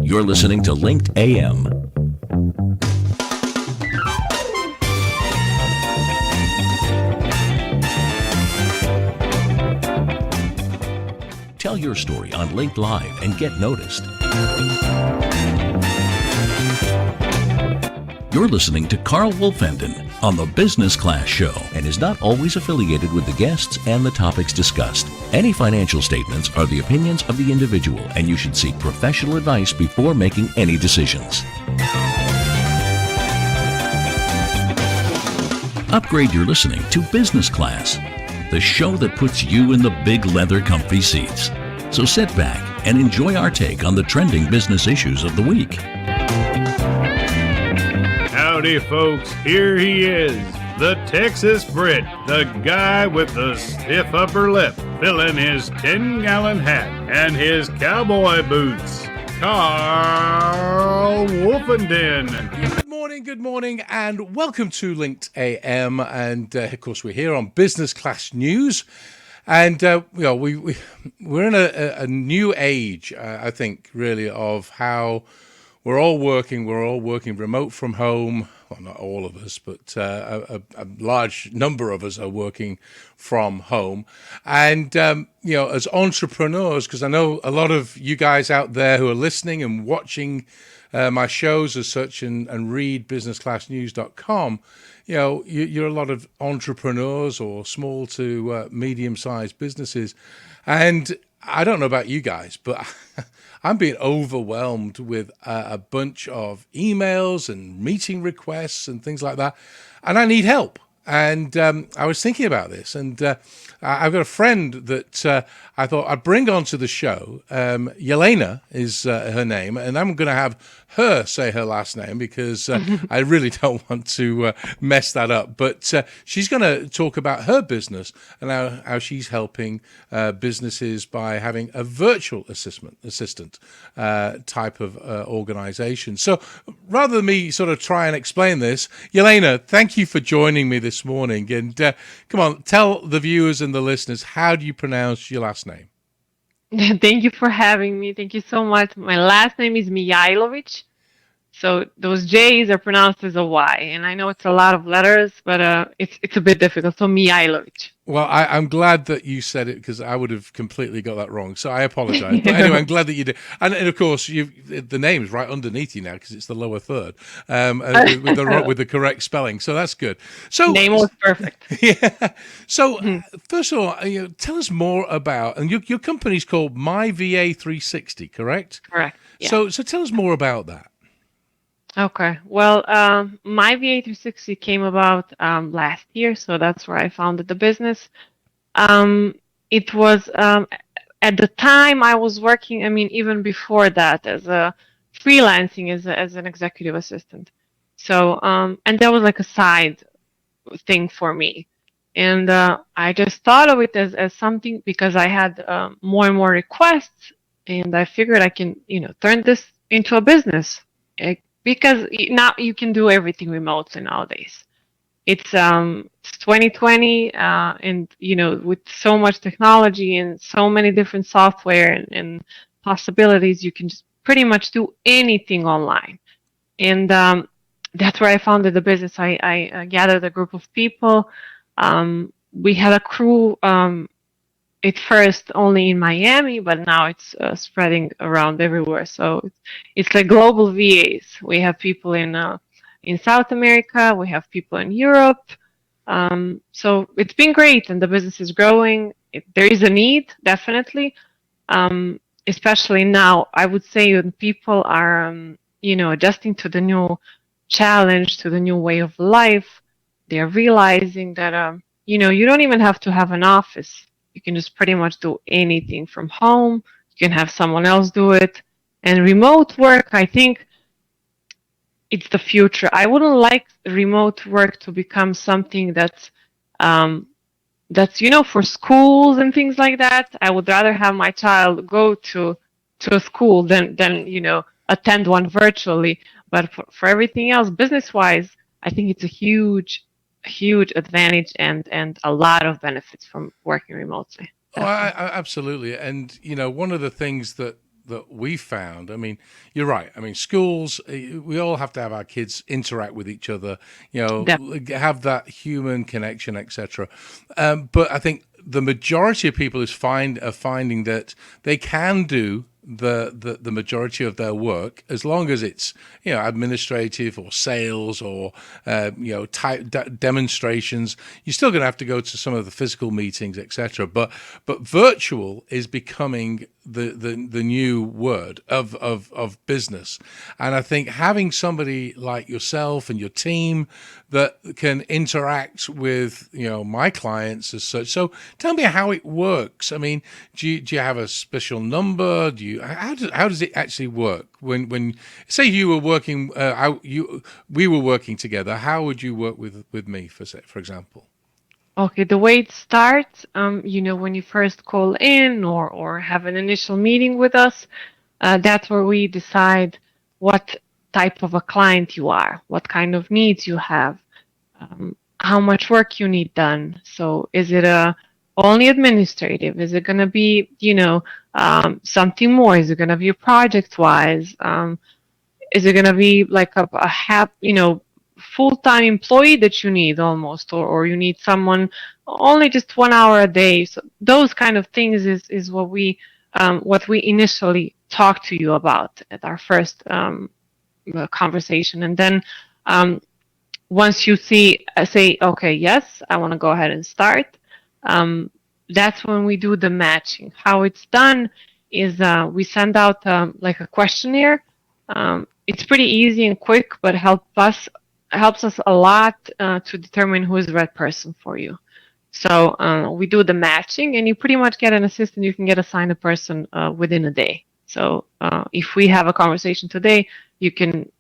You're listening to Linked AM. Tell your story on Linked Live and get noticed. You're listening to Karl Wolfenden on the Business Class Show and is not always affiliated with the guests and the topics discussed. Any financial statements are the opinions of the individual, and you should seek professional advice before making any decisions. Upgrade your listening to Business Class, the show that puts you in the big leather comfy seats. So sit back and enjoy our take on the trending business issues of the week. Howdy, folks. Here he is, the Texas Brit, the guy with the stiff upper lip, filling his 10-gallon hat and his cowboy boots, Karl Wolfenden. Good morning, and welcome to Linked AM. And of course, we're here on Business Class News. And we're in a new age, I think, really, of how we're all working remote from home. Well, not all of us, but a large number of us are working from home. And, as entrepreneurs, because I know a lot of you guys out there who are listening and watching my shows as such and read businessclassnews.com, you're a lot of entrepreneurs or small to medium-sized businesses. And I don't know about you guys, but I'm being overwhelmed with a bunch of emails and meeting requests and things like that. And I need help. And I was thinking about this, and I've got a friend that I thought I'd bring onto the show. Jelena is her name, and I'm going to have her say her last name because I really don't want to mess that up. But she's going to talk about her business and how she's helping businesses by having a virtual assistant type of organization. So rather than me sort of try and explain this, Jelena, thank you for joining me this morning. And come on, tell the viewers and the listeners, how do you pronounce your last name? Thank you for having me. Thank you so much. My last name is Mijajlovic. So those J's are pronounced as a Y. And I know it's a lot of letters, but it's a bit difficult. So Mijajlovic. Well, I'm glad that you said it because I would have completely got that wrong. So I apologize. But anyway, I'm glad that you did. And of course, the name is right underneath you now because it's the lower third with the correct spelling. So that's good. So name was perfect. Yeah. So first of all, tell us more about, and your company's called MyVA360, correct? Correct. Yeah. So tell us more about that. Okay. Well, my VA360 came about last year, so that's where I founded the business. It was at the time I was working. I mean, even before that, as a freelancing as an executive assistant. So, and that was like a side thing for me, and I just thought of it as something because I had more and more requests, and I figured I can, turn this into a business. Because now you can do everything remotely nowadays. It's 2020, and with so much technology and so many different software and possibilities, you can just pretty much do anything online. And that's where I founded the business. I gathered a group of people. We had a crew. At first only in Miami, but now it's spreading around everywhere. So it's like global VAs. We have people in South America. We have people in Europe. So it's been great, and the business is growing. There is a need, definitely, especially now. I would say when people are, adjusting to the new challenge, to the new way of life, they are realizing that, you don't even have to have an office. You can just pretty much do anything from home. You can have someone else do it. And remote work, I think it's the future. I wouldn't like remote work to become something that's for schools and things like that. I would rather have my child go to a school than attend one virtually. But for everything else, business-wise, I think it's a huge advantage and a lot of benefits from working remotely. Oh, absolutely. And, one of the things that that we found, I mean, you're right. I mean, schools, we all have to have our kids interact with each other, have that human connection, etc. But I think the majority of people are finding that they can do the majority of their work as long as it's administrative or sales or demonstrations. You're still going to have to go to some of the physical meetings, etc. But virtual is becoming the new word of business. And I think having somebody like yourself and your team that can interact with my clients as such. So tell me how it works. I mean, do you have a special number? How does it actually work when say you were working we were working together? How would you work with me for example? Okay, the way it starts, when you first call in or have an initial meeting with us, that's where we decide what type of a client you are, what kind of needs you have, how much work you need done. So is it only administrative? Is it going to be, something more? Is it going to be project-wise? Is it going to be like a full-time employee that you need almost, or you need someone only just 1 hour a day? So those kind of things is what we initially talk to you about at our first conversation, and then once you say, okay, yes, I want to go ahead and start, that's when we do the matching. How it's done is we send out like a questionnaire. It's pretty easy and quick, but helps us a lot to determine who is the right person for you. So we do the matching, and you pretty much get an assistant. You can get assigned a person within a day. So if we have a conversation today, you can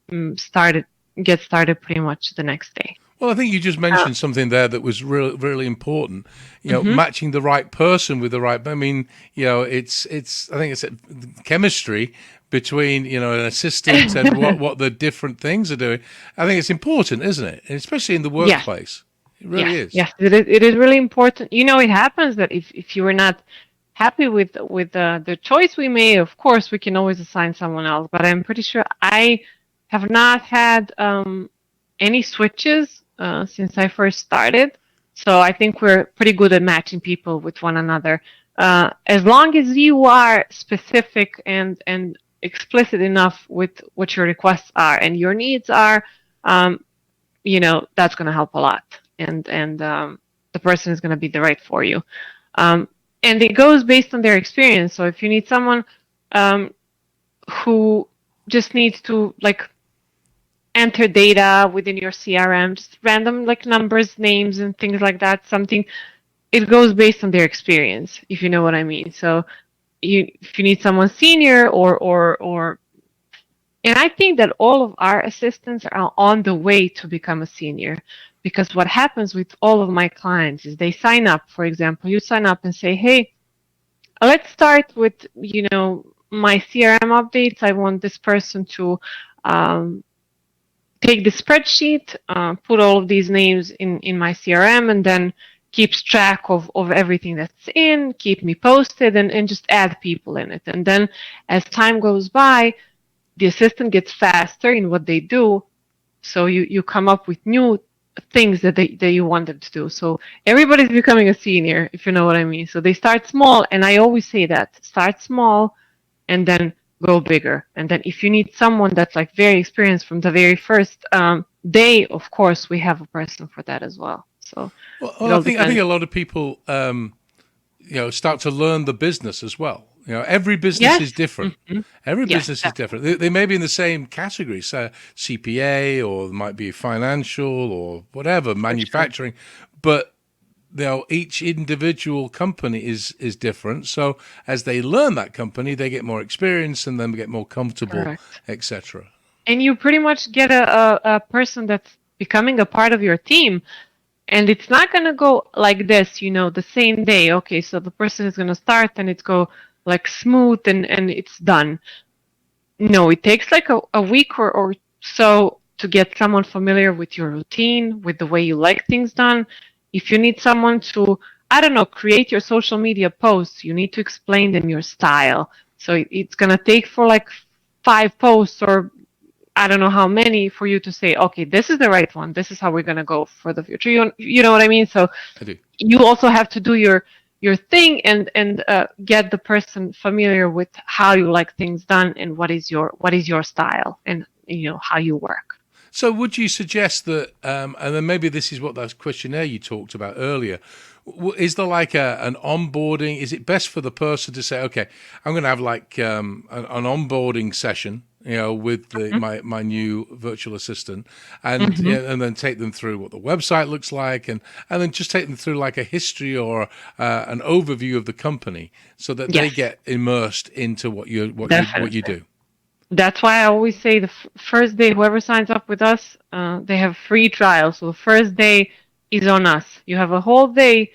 get started pretty much the next day. Well, I think you just mentioned something there that was really, really important. Matching the right person with the right. I mean, it's. I think it's chemistry between an assistant and what the different things are doing. I think it's important, isn't it? And especially in the workplace, it really is. Yes, it is really important. It happens that if you were not happy with the choice we made, of course we can always assign someone else. But I'm pretty sure I have not had any switches since I first started. So I think we're pretty good at matching people with one another. As long as you are specific and explicit enough with what your requests are and your needs are, that's going to help a lot. And the person is going to be the right for you. And it goes based on their experience. So if you need someone who just needs to enter data within your CRM, just random numbers, names, and things like that, it goes based on their experience, if you know what I mean. So if you need someone senior and I think that all of our assistants are on the way to become a senior, because what happens with all of my clients is they sign up. For example, you sign up and say, hey, let's start with, my CRM updates. I want this person to take the spreadsheet, put all of these names in my CRM, and then keeps track of everything that's in, keep me posted, and just add people in it. And then as time goes by, the assistant gets faster in what they do, so you come up with new things that you want them to do. So everybody's becoming a senior, if you know what I mean. So they start small, and I always say that, start small and then go bigger. And then if you need someone that's very experienced from the very first day, of course we have a person for that as well. So I think a lot of people start to learn the business as well. Every business is different. Mm-hmm. Every business is different. They may be in the same category, so CPA, or it might be financial or whatever, manufacturing, but each individual company is different. So as they learn that company, they get more experience and then get more comfortable, etc. And you pretty much get a person that's becoming a part of your team. And it's not going to go like this, the same day. Okay, so the person is going to start and it's go smooth and it's done. No, it takes a week or so to get someone familiar with your routine, with the way you like things done. If you need someone to, create your social media posts, you need to explain them your style. So it's going to take for like 5 posts or I don't know how many for you to say, okay, this is the right one. This is how we're going to go for the future. You know what I mean? So I do. you also have to do your thing and get the person familiar with how you like things done and what is your style and how you work. So would you suggest that, and then maybe this is what that questionnaire you talked about earlier, is there like an onboarding? Is it best for the person to say, okay, I'm going to have like an onboarding session, with my new virtual assistant, and and then take them through what the website looks like, and then just take them through like a history or an overview of the company, so that they get immersed into what you do. That's why I always say the first day, whoever signs up with us, they have free trial. So the first day is on us. You have a whole day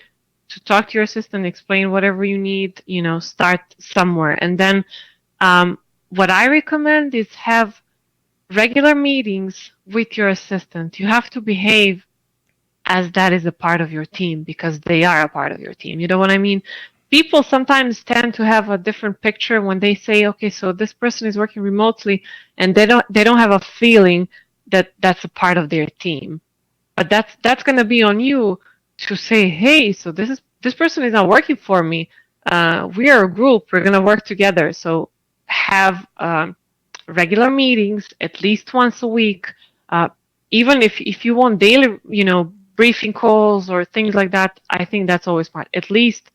to talk to your assistant, explain whatever you need, start somewhere. And then what I recommend is have regular meetings with your assistant. You have to behave as that is a part of your team because they are a part of your team. You know what I mean? People sometimes tend to have a different picture when they say, okay, so this person is working remotely, and they don't have a feeling that that's a part of their team. But that's going to be on you to say, hey, so this person is not working for me. We are a group. We're going to work together. So have regular meetings at least once a week. Even if you want daily, briefing calls or things like that, I think that's always smart. At least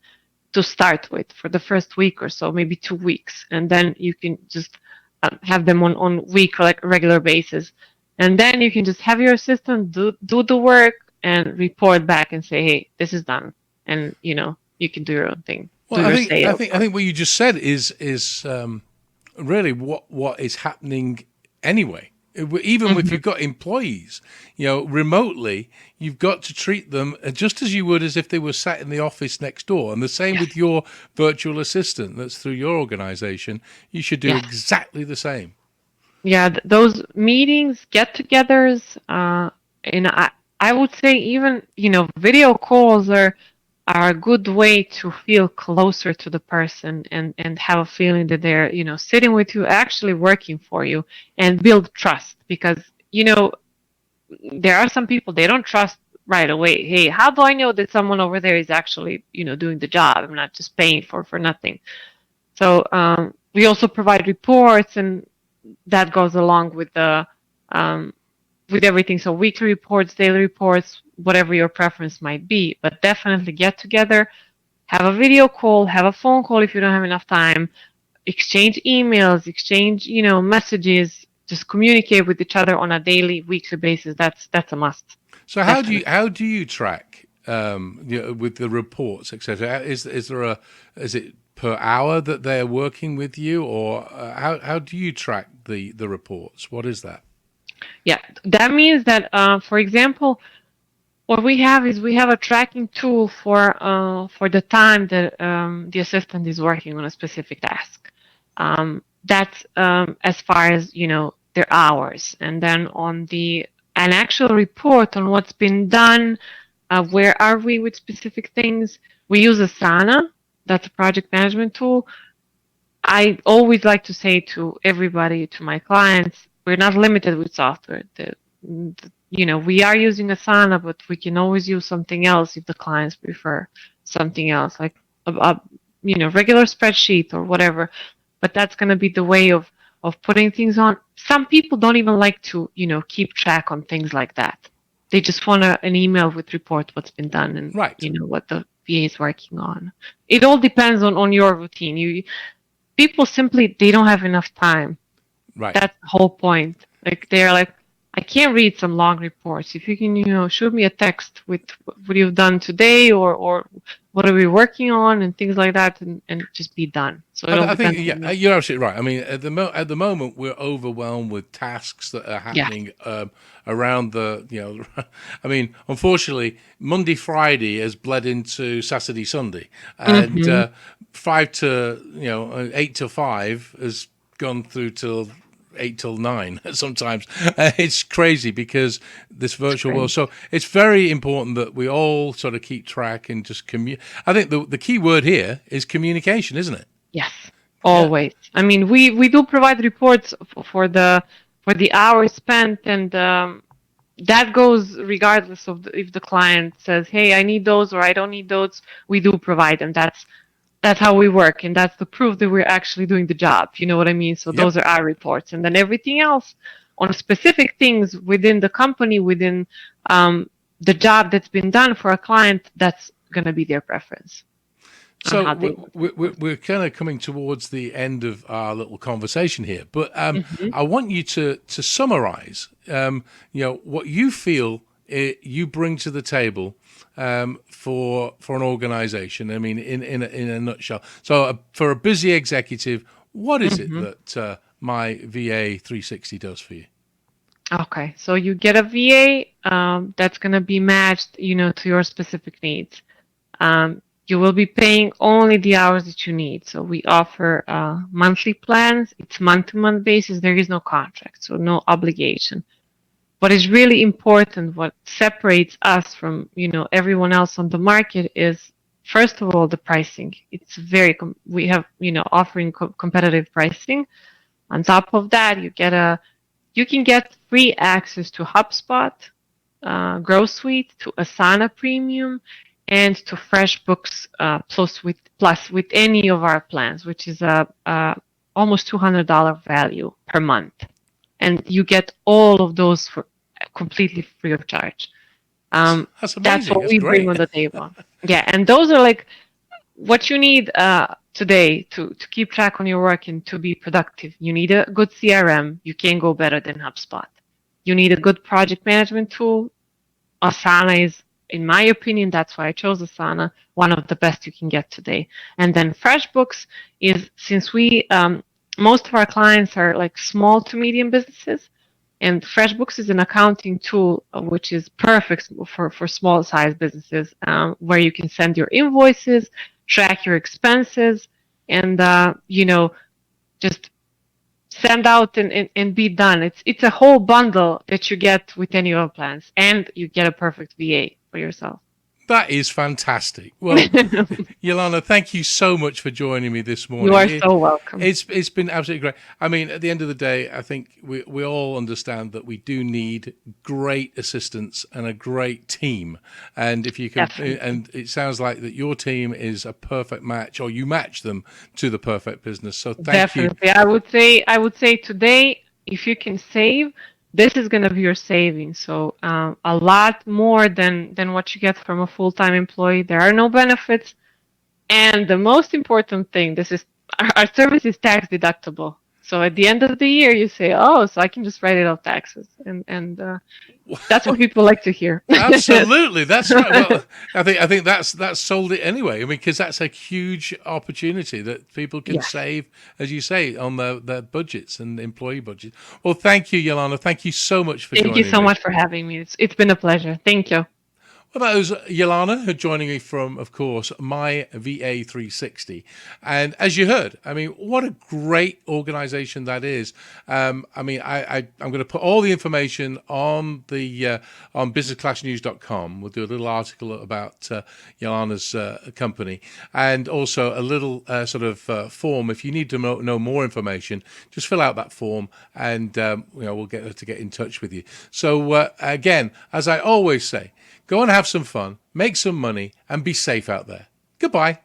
to start with for the first week or so, maybe 2 weeks, and then you can just have them on week like regular basis, and then you can just have your assistant do the work and report back and say, hey, this is done, and you can do your own thing. Well, I think what you just said is really what is happening anyway. Even if you've got employees, remotely, you've got to treat them just as you would as if they were sat in the office next door. And the same with your virtual assistant that's through your organization. You should do exactly the same. Yeah, those meetings, get-togethers, and I would say even, video calls are a good way to feel closer to the person and have a feeling that they're, sitting with you, actually working for you, and build trust. Because, there are some people, they don't trust right away. Hey, how do I know that someone over there is actually, doing the job? I'm not just paying for nothing. So we also provide reports, and that goes along with the with everything. So weekly reports, daily reports, whatever your preference might be, but definitely get together, have a video call, have a phone call if you don't have enough time, exchange emails, exchange, messages, just communicate with each other on a daily, weekly basis. That's a must. So how do you track with the reports, etc.? Is it per hour that they're working with you, or how do you track the reports? What is that? Yeah, that means that, for example, what we have is we have a tracking tool for the time that the assistant is working on a specific task. That's as far as their hours, and then on an actual report on what's been done, where are we with specific things. We use Asana. That's a project management tool. I always like to say to everybody, to my clients, we're not limited with software. We are using Asana, but we can always use something else if the clients prefer something else, like a regular spreadsheet or whatever. But that's going to be the way of putting things on. Some people don't even like to, keep track on things like that. They just want an email with report what's been done and what the VA is working on. It all depends on your routine. People simply, they don't have enough time. Right. That's the whole point. Like they're like, I can't read some long reports. If you can, shoot me a text with what you've done today or what are we working on and things like that, and just be done. So I think you're absolutely right. I mean, at the moment we're overwhelmed with tasks that are happening around the. I mean, unfortunately, Monday Friday has bled into Saturday Sunday, and 8 to 5 has gone through till 8 till 9 sometimes. It's crazy because this virtual world. So it's very important that we all sort of keep track and just I think the key word here is communication, isn't it? Yes. always. I mean, we do provide reports for the hours spent, and that goes regardless of if the client says, "Hey, I need those," or "I don't need those." We do provide them. That's how we work, and that's the proof that we're actually doing the job. You know what I mean? So those are our reports, and then everything else on specific things within the company, within the job that's been done for a client, that's going to be their preference. So we're kind of coming towards the end of our little conversation here, but I want you to summarize, what you feel you bring to the table for an organization. I mean, in a nutshell. So for a busy executive, what is it that my VA 360 does for you? Okay, so you get a VA that's going to be matched, to your specific needs. You will be paying only the hours that you need. So we offer monthly plans. It's month-to-month basis. There is no contract, so no obligation. What is really important, what separates us from everyone else on the market is, first of all, the pricing. It's we have offering competitive pricing. On top of that, you can get free access to HubSpot, Grow Suite, to Asana Premium, and to FreshBooks plus with any of our plans, which is almost $200 value per month, and you get all of those for completely free of charge. That's amazing. That's what we great. bring on the table. Yeah, and those are like what you need today to keep track on your work and to be productive. You need a good CRM. You can't go better than HubSpot. You need a good project management tool. Asana is, in my opinion, that's why I chose Asana, one of the best you can get today. And then FreshBooks is, since most of our clients are like small to medium businesses, and FreshBooks is an accounting tool which is perfect for small size businesses, where you can send your invoices, track your expenses, and just send out and be done. It's a whole bundle that you get with any of our plans, and you get a perfect VA for yourself. That is fantastic. Well, Jelena, thank you so much for joining me this morning. You are so welcome. It's been absolutely great. I mean, at the end of the day, I think we all understand that we do need great assistance and a great team. And if you can, and it sounds like that your team is a perfect match, or you match them to the perfect business. So thank you. Definitely. I would say today, if you can save, this is going to be your savings. So a lot more than what you get from a full-time employee. There are no benefits. And the most important thing, our service is tax deductible. So at the end of the year, you say, "Oh, so I can just write it off taxes," and that's what people like to hear. Absolutely, that's right. Well, I think that's sold it anyway. I mean, because that's a huge opportunity that people can save, as you say, on their budgets and employee budgets. Well, thank you, Jelena. Thank you so much for joining me. Thank you so much for having me. It's been a pleasure. Thank you. Well, that was Jelena joining me from, of course, My VA 360. And as you heard, I mean, what a great organization that is. I mean, I'm going to put all the information on the on businessclassnews.com. We'll do a little article about Jelena's company, and also a little sort of form. If you need to know more information, just fill out that form, and we'll get her to get in touch with you. So again, as I always say, go and have some fun, make some money, and be safe out there. Goodbye.